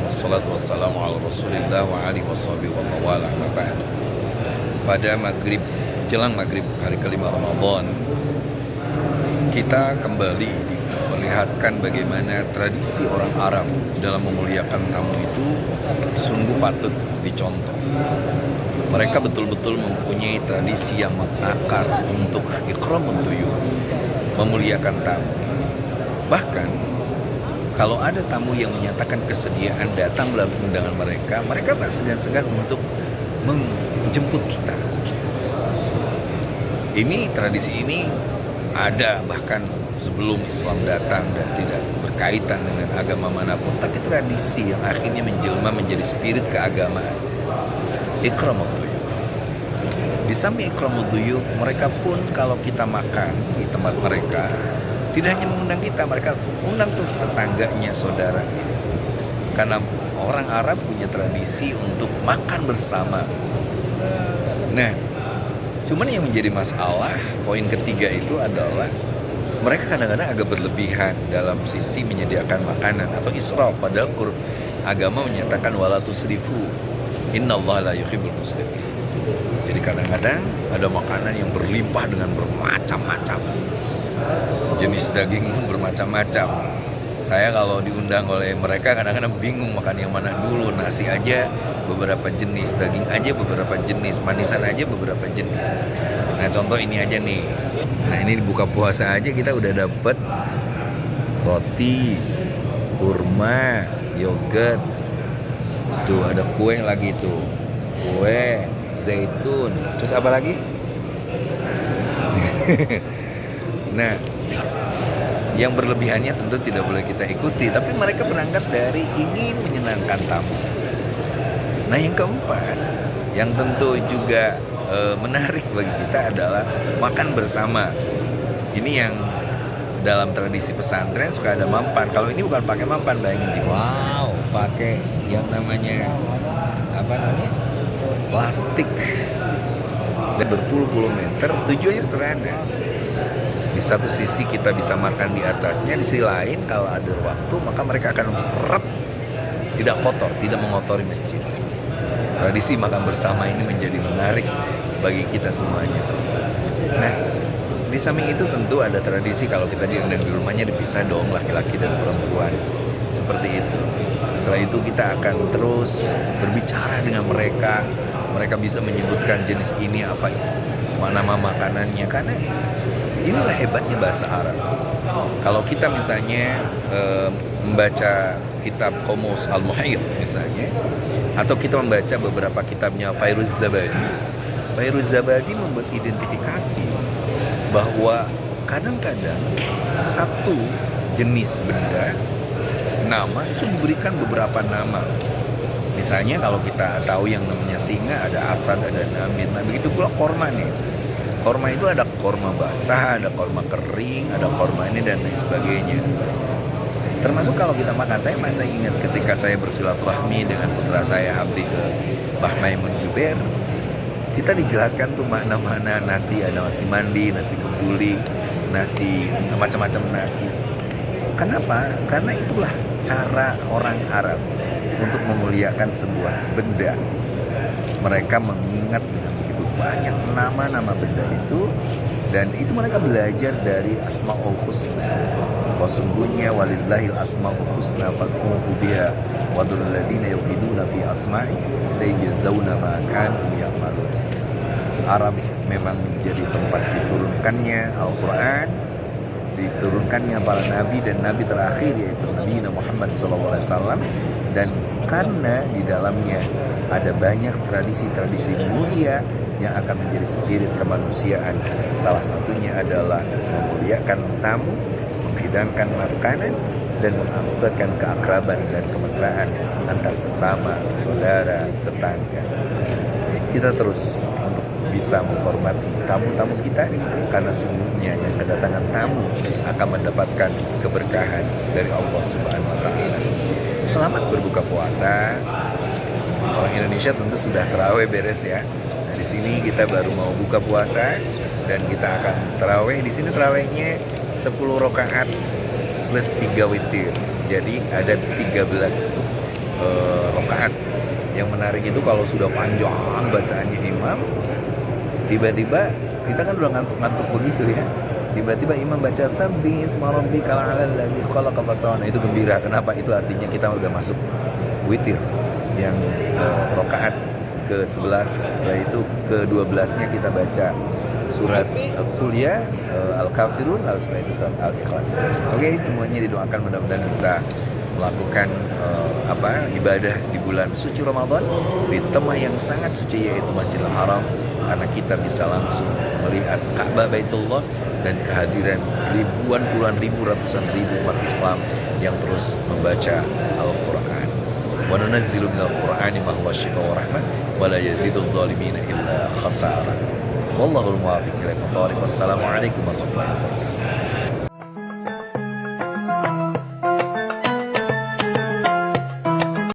wassalatu wassalamu ala rasulillah wa alihi washabihi wa mawala amma ba'd. Pada jelang maghrib hari kelima Ramadan, kita kembali diperlihatkan bagaimana tradisi orang Arab dalam memuliakan tamu itu sungguh patut dicontoh. Mereka betul-betul mempunyai tradisi yang mengakar untuk ikramud duyuf, memuliakan tamu. Bahkan kalau ada tamu yang menyatakan kesediaan datang melalui undangan mereka, mereka tak segan-segan untuk menjemput kita. Tradisi ini ada bahkan sebelum Islam datang dan tidak berkaitan dengan agama manapun, tapi tradisi yang akhirnya menjelma menjadi spirit keagamaan. Ikramud duyuf. Di samping ikramud duyuf, mereka pun kalau kita makan di tempat mereka, tidak hanya mengundang kita, mereka undang tuh tetangganya, saudaranya. Karena orang Arab punya tradisi untuk makan bersama. Nah, cuman yang menjadi masalah, poin ketiga itu adalah mereka kadang-kadang agak berlebihan dalam sisi menyediakan makanan atau israf. Padahal agama menyatakan wala tusrifu, innallaha la yuhibbul musrifin. Jadi kadang-kadang ada makanan yang berlimpah dengan bermacam-macam. Jenis daging pun bermacam-macam. Saya kalau diundang oleh mereka kadang-kadang bingung makan yang mana dulu. Nasi aja beberapa jenis, daging aja beberapa jenis, manisan aja beberapa jenis. Nah, contoh ini aja nih. Nah, ini buka puasa aja kita udah dapet roti, kurma, yogurt. Tuh ada kue lagi tuh. Kue, zaitun. Terus apa lagi? Nah, yang berlebihannya tentu tidak boleh kita ikuti, tapi mereka berangkat dari ingin menyenangkan tamu. Nah, yang keempat, yang tentu juga menarik bagi kita adalah makan bersama. Ini yang dalam tradisi pesantren suka ada mampan. Kalau ini bukan pakai mampan, bayangin. Wow, pakai yang namanya plastik dan berpuluh-puluh meter. Tujuannya sederhana. Di satu sisi kita bisa makan di atasnya, di sisi lain kalau ada waktu maka mereka akan serap, tidak kotor, tidak mengotori masjid. Tradisi makan bersama ini menjadi menarik bagi kita semuanya. Nah, di samping itu tentu ada tradisi kalau kita diundang di rumahnya dipisah dong laki-laki dan perempuan. Seperti itu. Setelah itu kita akan terus berbicara dengan mereka. Mereka bisa menyebutkan jenis ini apa, nama makanannya, karena inilah hebatnya bahasa Arab. Kalau kita misalnya membaca kitab Qomus Al-Muhayyiq misalnya, atau kita membaca beberapa kitabnya Fairuz Zabadi. Fairuz Zabadi membuat identifikasi bahwa kadang-kadang satu jenis benda, nama itu diberikan beberapa nama. Misalnya kalau kita tahu yang namanya singa, ada asad, ada namir. Nah, begitu pula korma nih. Korma itu ada korma basah, ada korma kering, ada korma ini dan lain sebagainya. Termasuk kalau kita makan, saya masih ingat ketika saya bersilaturahmi dengan putra saya Abdi ke Mbah Maimun Jubair, kita dijelaskan tuh makna-makna nasi, ada nasi mandi, nasi kebuli, nasi macam-macam nasi. Kenapa? Karena itulah cara orang Arab untuk memuliakan sebuah benda. Mereka mengingat dengan begitu banyak nama-nama benda itu, dan itu mereka belajar dari Asmaul Husna. Sesungguhnya walillahil asmaul husna fad'uhu biha wa dzul ladzina yulhiduna fi asma'i sayajzauna ma kanu ya'malun. Arab memang menjadi tempat diturunkannya Al-Qur'an, diturunkannya para nabi dan nabi terakhir yaitu Nabi Muhammad SAW, dan karena di dalamnya ada banyak tradisi-tradisi mulia yang akan menjadi spirit kemanusiaan. Salah satunya adalah memuliakan tamu, menghidangkan makanan, dan menganugerahkan keakraban dan kemesraan antar sesama, saudara, tetangga. Kita terus untuk bisa menghormati tamu-tamu kita, karena sungguhnya yang kedatangan tamu akan mendapatkan keberkahan dari Allah Subhanahu wa Ta'ala. Selamat berbuka puasa. Orang Indonesia tentu sudah tarawih beres ya. Nah, di sini kita baru mau buka puasa dan kita akan tarawih. Di sini tarawihnya 10 rakaat plus 3 witir. Jadi ada 13 rakaat. Yang menarik itu kalau sudah panjang bacaannya imam, tiba-tiba kita kan udah ngantuk-ngantuk begitu ya. Tiba-tiba imam baca sabbih isma rabbikal a'la allazi khalaqa fasawwa. Itu gembira. Kenapa? Itu artinya kita udah masuk witir yang rakaat ke-11. Setelah itu ke-12-nya kita baca surat Qul ya, Al-Kafirun, setelah itu surat Al-Ikhlas. Oke, semuanya didoakan mudah-mudahan bisa melakukan ibadah di bulan suci Ramadan di tempat yang sangat suci yaitu Masjidil Haram, karena kita bisa langsung melihat Ka'bah Baitullah dan kehadiran ribuan, puluhan ribu, ratusan ribu umat Islam yang terus membaca Al-Quran. Wa nunazzilu minal Qur'ani ma huwa syifaa'un wa rahmah wa la yaziduz zalimina illa khasara. Wallahul muwaffiq ila aqwamit thoriq. Wassalamu alaikum warahmatullahi wabarakatuh.